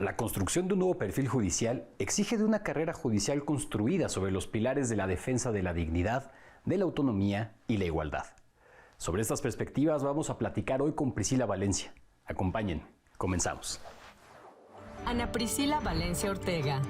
La construcción de un nuevo perfil judicial exige de una carrera judicial construida sobre los pilares de la defensa de la dignidad, de la autonomía y la igualdad. Sobre estas perspectivas vamos a platicar hoy con Priscila Valencia. Acompáñenme, comenzamos. Ana Priscila Valencia Ortega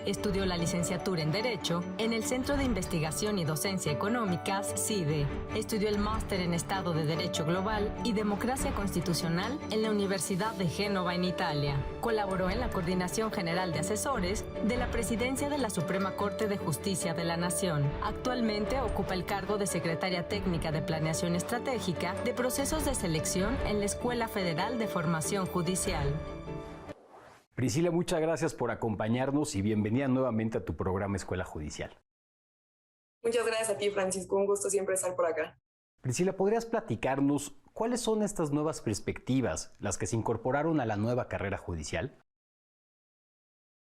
estudió la licenciatura en Derecho en el Centro de Investigación y Docencia Económicas, CIDE. Estudió el máster en Estado de Derecho Global y Democracia Constitucional en la Universidad de Génova, en Italia. Colaboró en la Coordinación General de Asesores de la Presidencia de la Suprema Corte de Justicia de la Nación. Actualmente ocupa el cargo de Secretaria Técnica de Planeación Estratégica de Procesos de Selección en la Escuela Federal de Formación Judicial. Priscila, muchas gracias por acompañarnos y bienvenida nuevamente a tu programa Escuela Judicial. Muchas gracias a ti, Francisco. Un gusto siempre estar por acá. Priscila, ¿podrías platicarnos cuáles son estas nuevas perspectivas, las que se incorporaron a la nueva carrera judicial?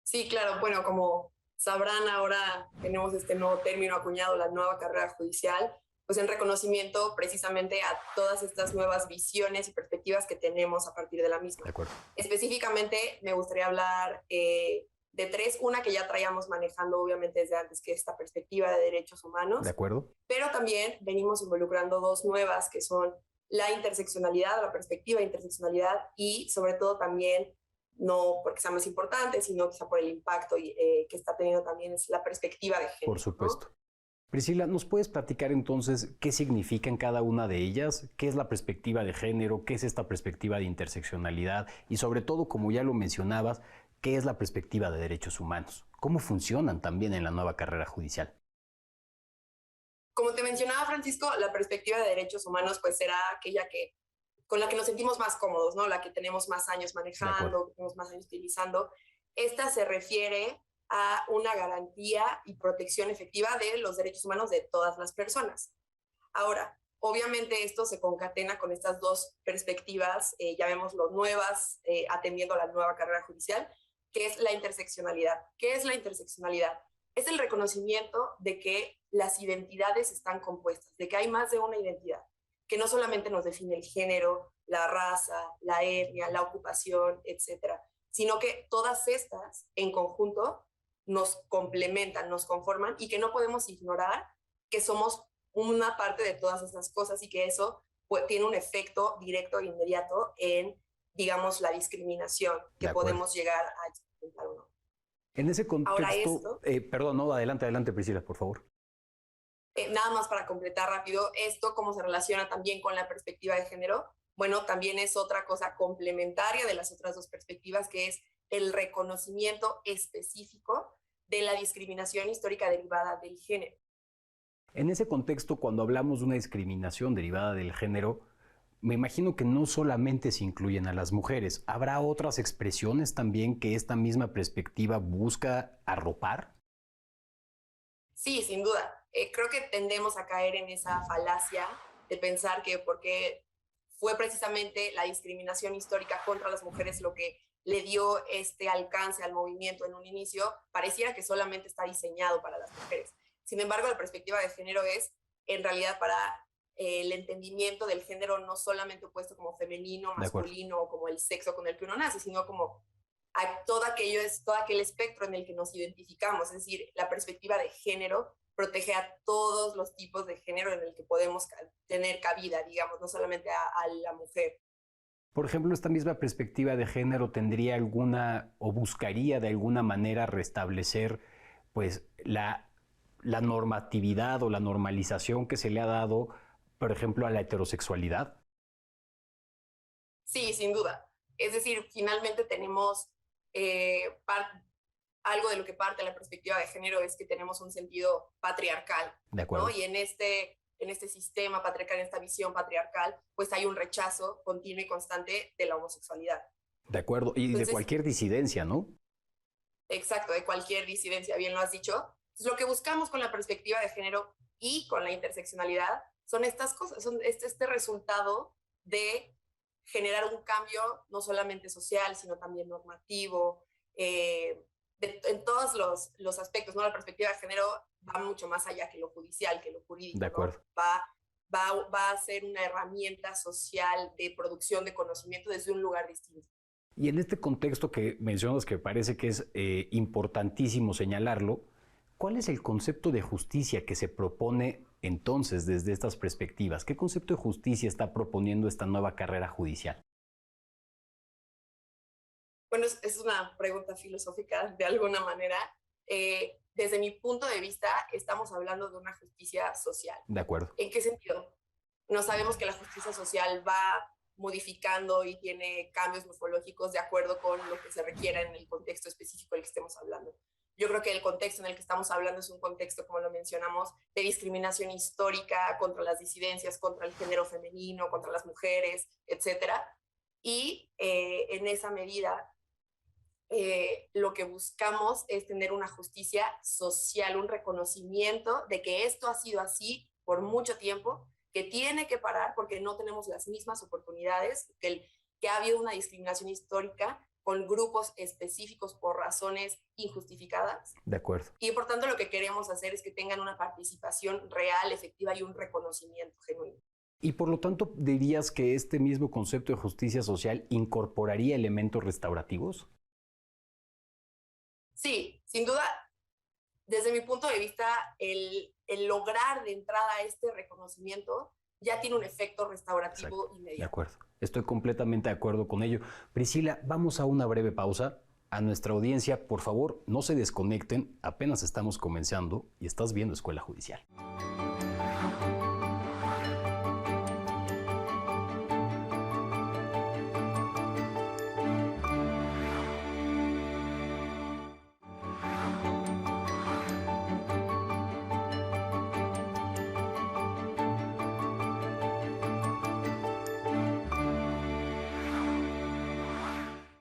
Sí, claro. Bueno, como sabrán, ahora tenemos este nuevo término acuñado, la nueva carrera judicial, pues en reconocimiento precisamente a todas estas nuevas visiones y perspectivas que tenemos a partir de la misma. De acuerdo. Específicamente me gustaría hablar de tres. Una que ya traíamos manejando obviamente desde antes, que es esta perspectiva de derechos humanos. De acuerdo. Pero también venimos involucrando dos nuevas, que son la interseccionalidad, la perspectiva de interseccionalidad, y sobre todo también, no porque sea más importante, sino quizá por el impacto que está teniendo también, es la perspectiva de género. Por supuesto. ¿No? Priscila, ¿nos puedes platicar entonces qué significan cada una de ellas? ¿Qué es la perspectiva de género? ¿Qué es esta perspectiva de interseccionalidad? Y sobre todo, como ya lo mencionabas, ¿qué es la perspectiva de derechos humanos? ¿Cómo funcionan también en la nueva carrera judicial? Como te mencionaba, Francisco, la perspectiva de derechos humanos pues será aquella con la que nos sentimos más cómodos, ¿no? La que tenemos más años manejando, que tenemos más años utilizando. Esta se refiere a una garantía y protección efectiva de los derechos humanos de todas las personas. Ahora, obviamente esto se concatena con estas dos perspectivas, llamémoslo nuevas, atendiendo a la nueva carrera judicial, que es la interseccionalidad. ¿Qué es la interseccionalidad? Es el reconocimiento de que las identidades están compuestas, de que hay más de una identidad, que no solamente nos define el género, la raza, la etnia, la ocupación, etcétera, sino que todas estas en conjunto nos complementan, nos conforman, y que no podemos ignorar que somos una parte de todas esas cosas y que eso pues, tiene un efecto directo e inmediato en, digamos, la discriminación que podemos llegar a experimentar o no. En ese contexto, ahora esto, perdón, no, adelante Priscila, por favor. Nada más para completar rápido, esto cómo se relaciona también con la perspectiva de género. Bueno, también es otra cosa complementaria de las otras dos perspectivas, que es el reconocimiento específico de la discriminación histórica derivada del género. En ese contexto, cuando hablamos de una discriminación derivada del género, me imagino que no solamente se incluyen a las mujeres. ¿Habrá otras expresiones también que esta misma perspectiva busca arropar? Sí, sin duda. Creo que tendemos a caer en esa falacia de pensar que porque fue precisamente la discriminación histórica contra las mujeres lo que le dio este alcance al movimiento en un inicio, pareciera que solamente está diseñado para las mujeres. Sin embargo, la perspectiva de género es en realidad para el entendimiento del género no solamente opuesto como femenino, masculino o como el sexo con el que uno nace, sino como a todo aquel espectro en el que nos identificamos. Es decir, la perspectiva de género protege a todos los tipos de género en el que podemos tener cabida, digamos, no solamente a la mujer. Por ejemplo, esta misma perspectiva de género tendría alguna o buscaría de alguna manera restablecer pues la normatividad o la normalización que se le ha dado, por ejemplo, a la heterosexualidad. Sí, sin duda. Es decir, finalmente tenemos algo de lo que parte la perspectiva de género es que tenemos un sentido patriarcal, De acuerdo. ¿no? Y en este sistema patriarcal, en esta visión patriarcal, pues hay un rechazo continuo y constante de la homosexualidad. De acuerdo, y entonces, de cualquier disidencia, ¿no? Exacto, de cualquier disidencia, bien lo has dicho. Entonces, lo que buscamos con la perspectiva de género y con la interseccionalidad son estas cosas, son este resultado de generar un cambio no solamente social, sino también normativo, en todos los aspectos, ¿no? La perspectiva de género va mucho más allá que lo judicial, que lo jurídico. De acuerdo. ¿No? Va a ser una herramienta social de producción de conocimiento desde un lugar distinto. Y en este contexto que mencionas, que parece que es importantísimo señalarlo, ¿cuál es el concepto de justicia que se propone entonces desde estas perspectivas? ¿Qué concepto de justicia está proponiendo esta nueva carrera judicial? Bueno, es una pregunta filosófica de alguna manera. Desde mi punto de vista, estamos hablando de una justicia social. De acuerdo. ¿En qué sentido? No sabemos que la justicia social va modificando y tiene cambios morfológicos de acuerdo con lo que se requiera en el contexto específico del que estemos hablando. Yo creo que el contexto en el que estamos hablando es un contexto, como lo mencionamos, de discriminación histórica contra las disidencias, contra el género femenino, contra las mujeres, etcétera. Y en esa medida, lo que buscamos es tener una justicia social, un reconocimiento de que esto ha sido así por mucho tiempo, que tiene que parar porque no tenemos las mismas oportunidades, que ha habido una discriminación histórica con grupos específicos por razones injustificadas. De acuerdo. Y por tanto lo que queremos hacer es que tengan una participación real, efectiva y un reconocimiento genuino. Y por lo tanto, ¿dirías que este mismo concepto de justicia social incorporaría elementos restaurativos? Sí, sin duda, desde mi punto de vista, el lograr de entrada este reconocimiento ya tiene un efecto restaurativo inmediato. De acuerdo, estoy completamente de acuerdo con ello. Priscila, vamos a una breve pausa. A nuestra audiencia, por favor, no se desconecten, apenas estamos comenzando y estás viendo Escuela Judicial.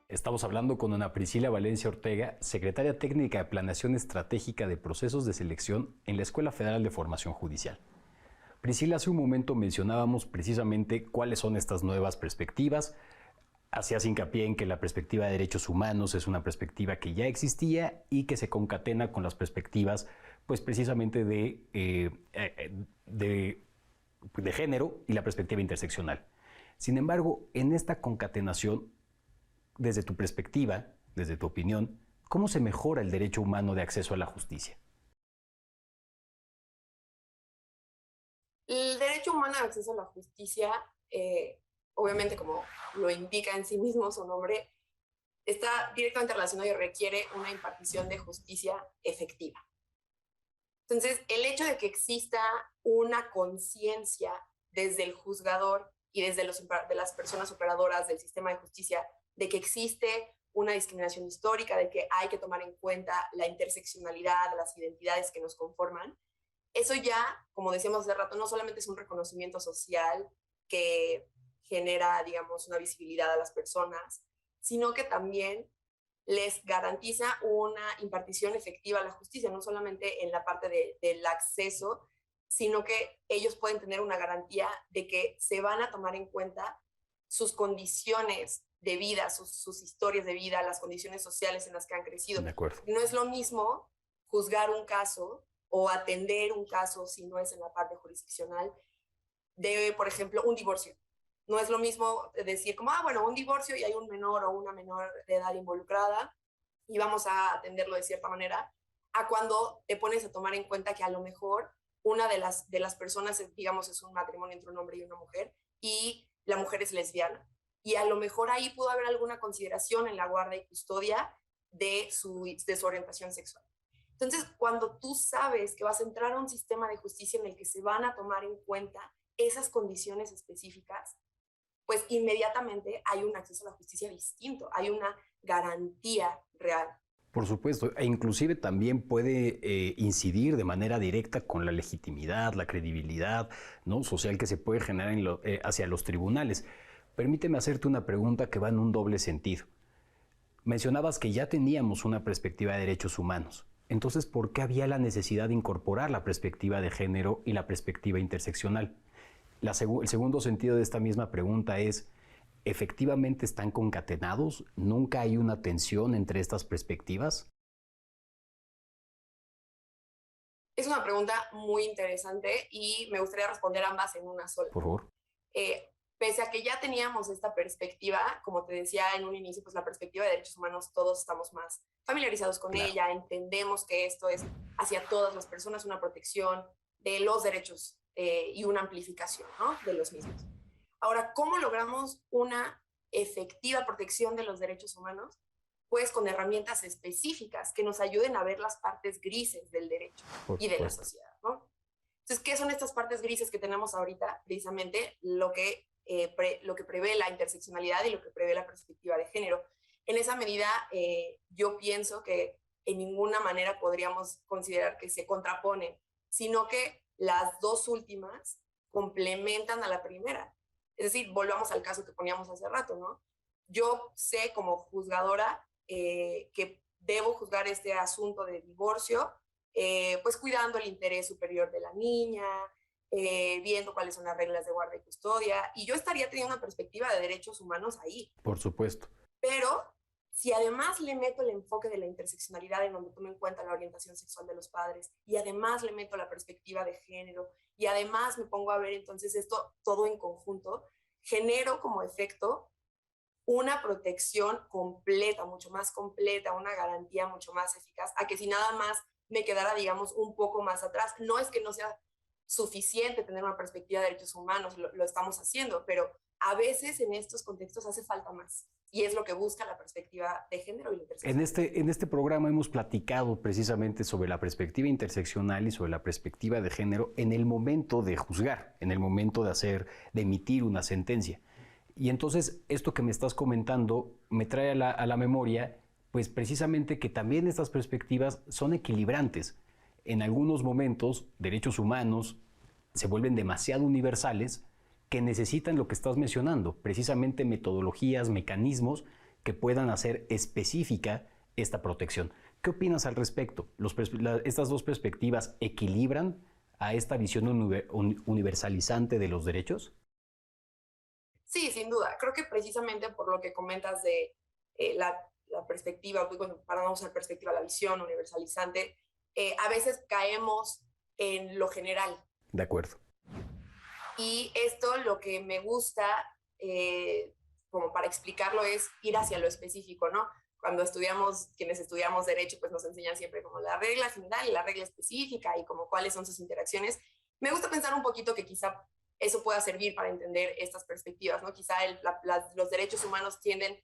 Estamos hablando con Ana Priscila Valencia Ortega, secretaria técnica de Planeación Estratégica de Procesos de Selección en la Escuela Federal de Formación Judicial. Priscila, hace un momento mencionábamos precisamente cuáles son estas nuevas perspectivas. Hacías hincapié en que la perspectiva de derechos humanos es una perspectiva que ya existía y que se concatena con las perspectivas, pues precisamente de género y la perspectiva interseccional. Sin embargo, en esta concatenación, desde tu perspectiva, desde tu opinión, ¿cómo se mejora el derecho humano de acceso a la justicia? El derecho humano de acceso a la justicia, obviamente como lo indica en sí mismo su nombre, está directamente relacionado y requiere una impartición de justicia efectiva. Entonces, el hecho de que exista una conciencia desde el juzgador y desde de las personas operadoras del sistema de justicia de que existe una discriminación histórica, de que hay que tomar en cuenta la interseccionalidad, las identidades que nos conforman, eso ya, como decíamos hace rato, no solamente es un reconocimiento social que genera, digamos, una visibilidad a las personas, sino que también les garantiza una impartición efectiva a la justicia, no solamente en la parte del acceso, sino que ellos pueden tener una garantía de que se van a tomar en cuenta sus condiciones de vida, sus historias de vida, las condiciones sociales en las que han crecido. De acuerdo. No es lo mismo juzgar un caso o atender un caso, si no es en la parte jurisdiccional, de, por ejemplo, un divorcio. No es lo mismo decir como, bueno, un divorcio y hay un menor o una menor de edad involucrada y vamos a atenderlo de cierta manera, a cuando te pones a tomar en cuenta que a lo mejor una de las personas, digamos, es un matrimonio entre un hombre y una mujer y la mujer es lesbiana. Y a lo mejor ahí pudo haber alguna consideración en la guarda y custodia de su orientación sexual. Entonces, cuando tú sabes que vas a entrar a un sistema de justicia en el que se van a tomar en cuenta esas condiciones específicas, pues inmediatamente hay un acceso a la justicia distinto, hay una garantía real. Por supuesto, e inclusive también puede incidir de manera directa con la legitimidad, la credibilidad, ¿no?, social que se puede generar hacia los tribunales. Permíteme hacerte una pregunta que va en un doble sentido. Mencionabas que ya teníamos una perspectiva de derechos humanos. Entonces, ¿por qué había la necesidad de incorporar la perspectiva de género y la perspectiva interseccional? El segundo sentido de esta misma pregunta es, ¿efectivamente están concatenados? ¿Nunca hay una tensión entre estas perspectivas? Es una pregunta muy interesante y me gustaría responder ambas en una sola. Por favor. pese a que ya teníamos esta perspectiva, como te decía en un inicio, pues la perspectiva de derechos humanos, todos estamos más familiarizados con ella, entendemos que esto es hacia todas las personas una protección de los derechos y una amplificación, ¿no?, de los mismos. Ahora, ¿cómo logramos una efectiva protección de los derechos humanos? Pues con herramientas específicas que nos ayuden a ver las partes grises del derecho y de la sociedad, ¿no? Entonces, ¿qué son estas partes grises que tenemos ahorita? Precisamente lo que prevé la interseccionalidad y lo que prevé la perspectiva de género. En esa medida, yo pienso que en ninguna manera podríamos considerar que se contraponen, sino que las dos últimas complementan a la primera. Es decir, volvamos al caso que poníamos hace rato, ¿no? Yo sé como juzgadora que debo juzgar este asunto de divorcio, pues cuidando el interés superior de la niña, viendo cuáles son las reglas de guarda y custodia, y yo estaría teniendo una perspectiva de derechos humanos ahí. Por supuesto. Pero si además le meto el enfoque de la interseccionalidad en donde tomo en cuenta la orientación sexual de los padres, y además le meto la perspectiva de género, y además me pongo a ver entonces esto todo en conjunto, genero como efecto una protección completa, mucho más completa, una garantía mucho más eficaz, a que si nada más me quedara, digamos, un poco más atrás. No es que no sea suficiente tener una perspectiva de derechos humanos, lo estamos haciendo, pero a veces en estos contextos hace falta más. Y es lo que busca la perspectiva de género y la interseccionalidad. En este programa hemos platicado precisamente sobre la perspectiva interseccional y sobre la perspectiva de género en el momento de juzgar, en el momento de emitir una sentencia. Y entonces esto que me estás comentando me trae a la memoria, pues precisamente que también estas perspectivas son equilibrantes. En algunos momentos, derechos humanos se vuelven demasiado universales que necesitan lo que estás mencionando, precisamente metodologías, mecanismos que puedan hacer específica esta protección. ¿Qué opinas al respecto? ¿Estas dos perspectivas equilibran a esta visión universalizante de los derechos? Sí, sin duda. Creo que precisamente por lo que comentas de la perspectiva, para no usar perspectiva, la visión universalizante, a veces caemos en lo general. De acuerdo. Y esto lo que me gusta, como para explicarlo, es ir hacia lo específico, ¿no? Cuando quienes estudiamos derecho, pues nos enseñan siempre como la regla general y la regla específica y como cuáles son sus interacciones. Me gusta pensar un poquito que quizá eso pueda servir para entender estas perspectivas, ¿no? Quizá los derechos humanos tienden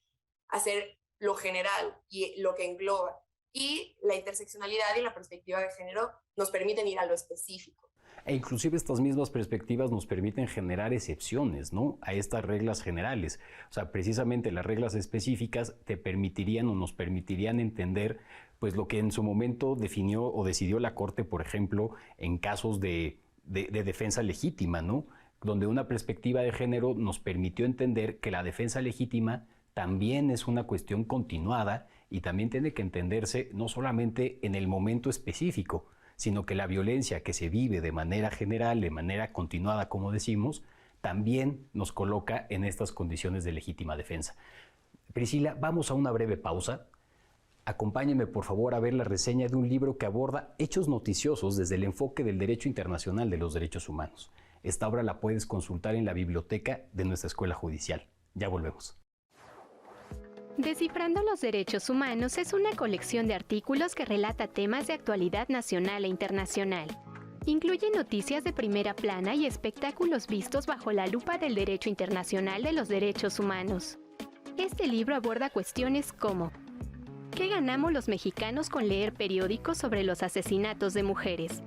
a ser lo general y lo que engloba. Y la interseccionalidad y la perspectiva de género nos permiten ir a lo específico. E inclusive estas mismas perspectivas nos permiten generar excepciones, ¿no?, a estas reglas generales. O sea, precisamente las reglas específicas te permitirían o nos permitirían entender pues lo que en su momento definió o decidió la Corte, por ejemplo, en casos de defensa legítima, ¿no?, donde una perspectiva de género nos permitió entender que la defensa legítima también es una cuestión continuada y también tiene que entenderse no solamente en el momento específico, sino que la violencia que se vive de manera general, de manera continuada, como decimos, también nos coloca en estas condiciones de legítima defensa. Priscila, vamos a una breve pausa. Acompáñenme, por favor, a ver la reseña de un libro que aborda hechos noticiosos desde el enfoque del derecho internacional de los derechos humanos. Esta obra la puedes consultar en la biblioteca de nuestra Escuela Judicial. Ya volvemos. Descifrando los derechos humanos es una colección de artículos que relata temas de actualidad nacional e internacional. Incluye noticias de primera plana y espectáculos vistos bajo la lupa del derecho internacional de los derechos humanos. Este libro aborda cuestiones como: ¿qué ganamos los mexicanos con leer periódicos sobre los asesinatos de mujeres?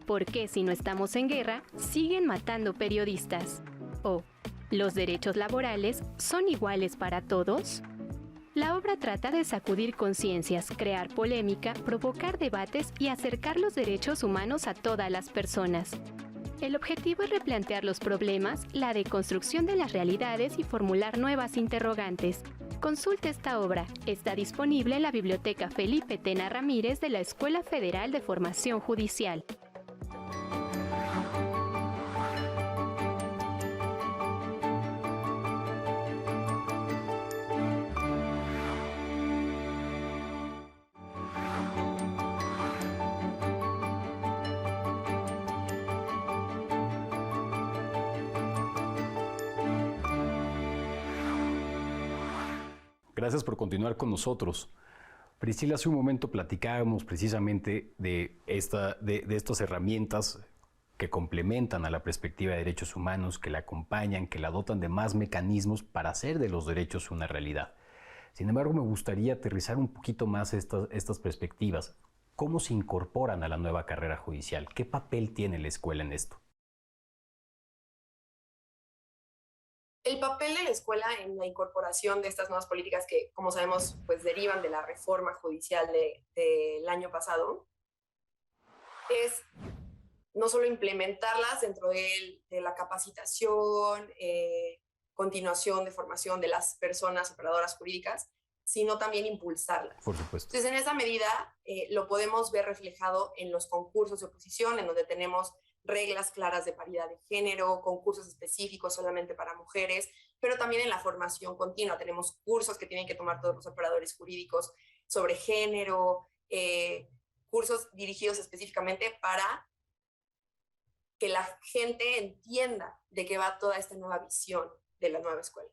¿Por qué, si no estamos en guerra, siguen matando periodistas? O ¿los derechos laborales son iguales para todos? La obra trata de sacudir conciencias, crear polémica, provocar debates y acercar los derechos humanos a todas las personas. El objetivo es replantear los problemas, la deconstrucción de las realidades y formular nuevas interrogantes. Consulta esta obra. Está disponible en la Biblioteca Felipe Tena Ramírez de la Escuela Federal de Formación Judicial. Gracias por continuar con nosotros. Priscila, hace un momento platicábamos precisamente de estas herramientas que complementan a la perspectiva de derechos humanos, que la acompañan, que la dotan de más mecanismos para hacer de los derechos una realidad. Sin embargo, me gustaría aterrizar un poquito más estas perspectivas. ¿Cómo se incorporan a la nueva carrera judicial? ¿Qué papel tiene la escuela en esto? El papel de la escuela en la incorporación de estas nuevas políticas que, como sabemos, pues derivan de la reforma judicial del año pasado, es no solo implementarlas dentro de la capacitación, continuación de formación de las personas operadoras jurídicas, sino también impulsarlas. Por supuesto. Entonces, en esa medida, lo podemos ver reflejado en los concursos de oposición, en donde tenemos reglas claras de paridad de género, concursos específicos solamente para mujeres, pero también en la formación continua. Tenemos cursos que tienen que tomar todos los operadores jurídicos sobre género, cursos dirigidos específicamente para que la gente entienda de qué va toda esta nueva visión de la nueva escuela.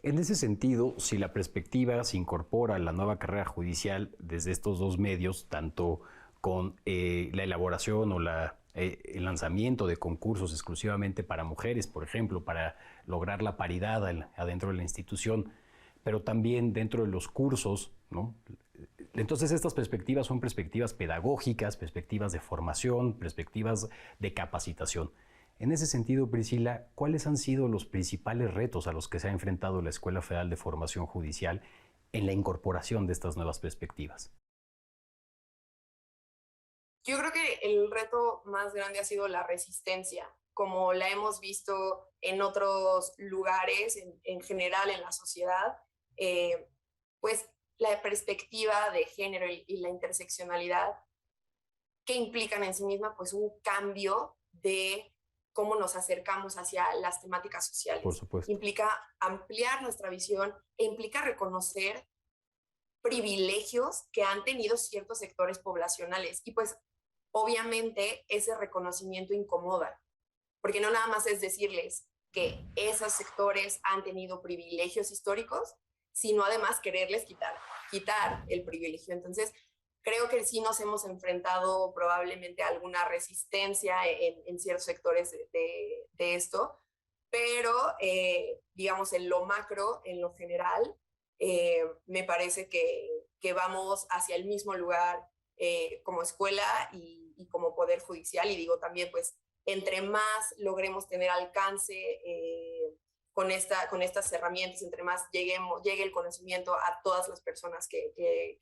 En ese sentido, si la perspectiva se incorpora a la nueva carrera judicial desde estos dos medios, tanto con la elaboración o el lanzamiento de concursos exclusivamente para mujeres, por ejemplo, para lograr la paridad adentro de la institución, pero también dentro de los cursos, ¿no? Entonces estas perspectivas son perspectivas pedagógicas, perspectivas de formación, perspectivas de capacitación. En ese sentido, Priscila, ¿cuáles han sido los principales retos a los que se ha enfrentado la Escuela Federal de Formación Judicial en la incorporación de estas nuevas perspectivas? Yo creo que el reto más grande ha sido la resistencia, como la hemos visto en otros lugares, en general en la sociedad, pues la perspectiva de género y la interseccionalidad que implican en sí misma pues un cambio de cómo nos acercamos hacia las temáticas sociales. Por supuesto. Implica ampliar nuestra visión e implica reconocer privilegios que han tenido ciertos sectores poblacionales. Y pues obviamente ese reconocimiento incomoda, porque no nada más es decirles que esos sectores han tenido privilegios históricos, sino además quererles quitar el privilegio. Entonces, creo que sí nos hemos enfrentado probablemente a alguna resistencia en ciertos sectores de esto, pero digamos en lo macro, en lo general, me parece que vamos hacia el mismo lugar como escuela y como poder judicial, y digo también pues entre más logremos tener alcance con estas herramientas, entre más llegue el conocimiento a todas las personas que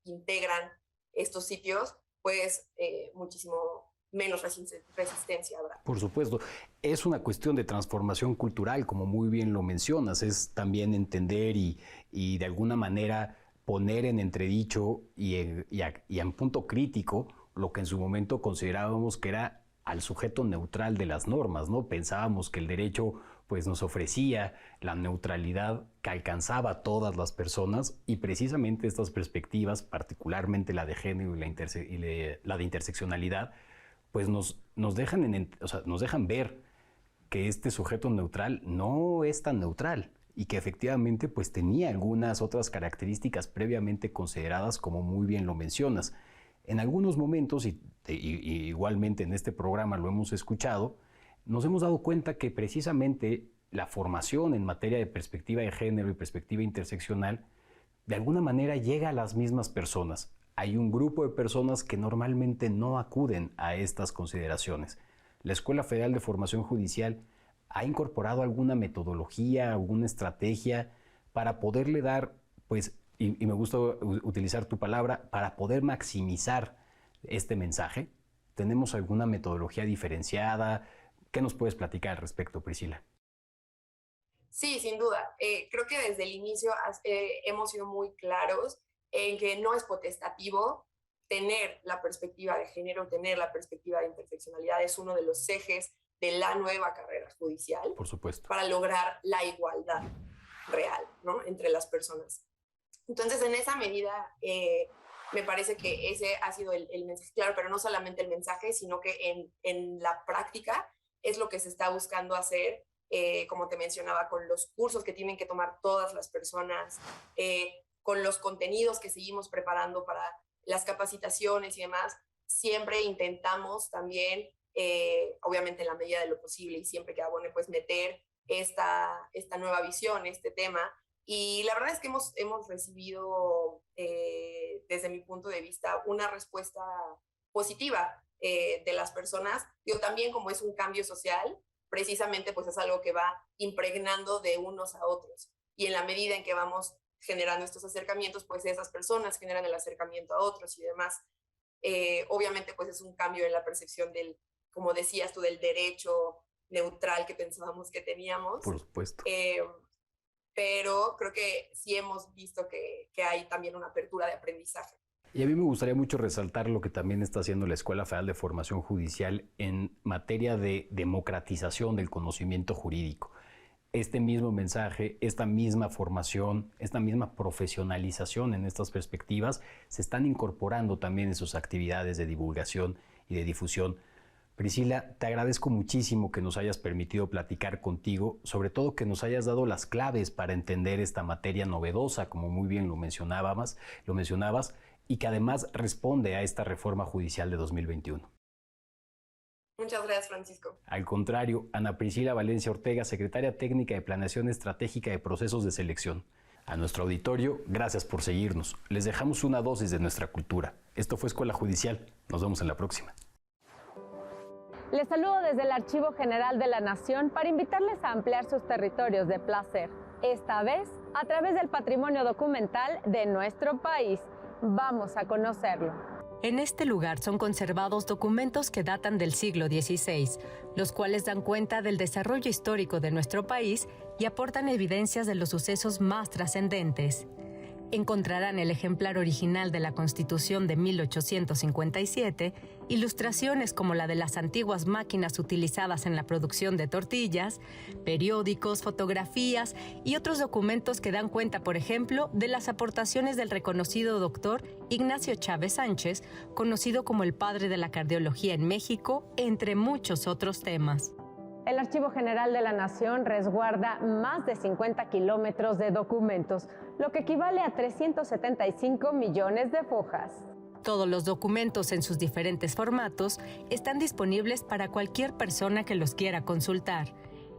integran estos sitios, pues muchísimo menos resistencia habrá. Por supuesto. Es una cuestión de transformación cultural, como muy bien lo mencionas. Es también entender y de alguna manera poner en entredicho y en punto crítico lo que en su momento considerábamos que era al sujeto neutral de las normas, ¿no? Pensábamos que el derecho pues nos ofrecía la neutralidad que alcanzaba a todas las personas, y precisamente estas perspectivas, particularmente la de género y la de interseccionalidad, pues nos dejan ver que este sujeto neutral no es tan neutral y que efectivamente pues tenía algunas otras características previamente consideradas, como muy bien lo mencionas. En algunos momentos, y igualmente en este programa lo hemos escuchado, nos hemos dado cuenta que precisamente la formación en materia de perspectiva de género y perspectiva interseccional de alguna manera llega a las mismas personas. Hay un grupo de personas que normalmente no acuden a estas consideraciones. La Escuela Federal de Formación Judicial ha incorporado alguna metodología, alguna estrategia para poderle dar, pues, y me gusta utilizar tu palabra, para poder maximizar este mensaje. ¿Tenemos alguna metodología diferenciada? ¿Qué nos puedes platicar al respecto, Priscila? Sí, sin duda. Creo que desde el inicio hemos sido muy claros en que no es potestativo tener la perspectiva de género, tener la perspectiva de interseccionalidad. Es uno de los ejes de la nueva carrera judicial. Por supuesto. Para lograr la igualdad real, ¿no?, entre las personas. Entonces, en esa medida, me parece que ese ha sido el mensaje claro, pero no solamente el mensaje, sino que en la práctica es lo que se está buscando hacer como te mencionaba, con los cursos que tienen que tomar todas las personas, con los contenidos que seguimos preparando para las capacitaciones y demás, siempre intentamos también, obviamente en la medida de lo posible y siempre queda bueno, pues meter esta nueva visión, este tema. Y la verdad es que hemos recibido, desde mi punto de vista, una respuesta positiva de las personas. Digo, también como es un cambio social, precisamente pues es algo que va impregnando de unos a otros. Y en la medida en que vamos generando estos acercamientos, pues esas personas generan el acercamiento a otros y demás. Obviamente pues es un cambio en la percepción del, como decías tú, del derecho neutral que pensábamos que teníamos. Por supuesto. Pero creo que sí hemos visto que hay también una apertura de aprendizaje. Y a mí me gustaría mucho resaltar lo que también está haciendo la Escuela Federal de Formación Judicial en materia de democratización del conocimiento jurídico. Este mismo mensaje, esta misma formación, esta misma profesionalización en estas perspectivas se están incorporando también en sus actividades de divulgación y de difusión. Priscila, te agradezco muchísimo que nos hayas permitido platicar contigo, sobre todo que nos hayas dado las claves para entender esta materia novedosa, como muy bien lo mencionabas, y que además responde a esta reforma judicial de 2021. Muchas gracias, Francisco. Al contrario, Ana Priscila Valencia Ortega, secretaria técnica de Planeación Estratégica de Procesos de Selección. A nuestro auditorio, gracias por seguirnos. Les dejamos una dosis de nuestra cultura. Esto fue Escuela Judicial. Nos vemos en la próxima. Les saludo desde el Archivo General de la Nación para invitarles a ampliar sus territorios de placer, esta vez a través del patrimonio documental de nuestro país. Vamos a conocerlo. En este lugar son conservados documentos que datan del siglo XVI, los cuales dan cuenta del desarrollo histórico de nuestro país y aportan evidencias de los sucesos más trascendentes. Encontrarán el ejemplar original de la Constitución de 1857, ilustraciones como la de las antiguas máquinas utilizadas en la producción de tortillas, periódicos, fotografías y otros documentos que dan cuenta, por ejemplo, de las aportaciones del reconocido doctor Ignacio Chávez Sánchez, conocido como el padre de la cardiología en México, entre muchos otros temas. El Archivo General de la Nación resguarda más de 50 kilómetros de documentos, lo que equivale a 375 millones de fojas. Todos los documentos en sus diferentes formatos están disponibles para cualquier persona que los quiera consultar.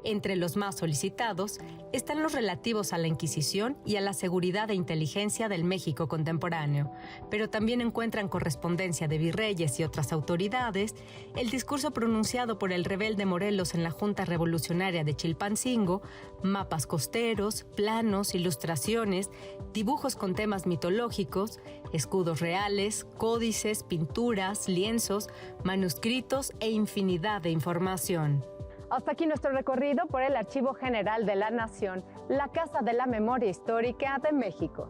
Entre los más solicitados están los relativos a la Inquisición y a la seguridad e inteligencia del México contemporáneo, pero también encuentran correspondencia de virreyes y otras autoridades, el discurso pronunciado por el rebelde Morelos en la Junta Revolucionaria de Chilpancingo, mapas costeros, planos, ilustraciones, dibujos con temas mitológicos, escudos reales, códices, pinturas, lienzos, manuscritos e infinidad de información. Hasta aquí nuestro recorrido por el Archivo General de la Nación, la Casa de la Memoria Histórica de México.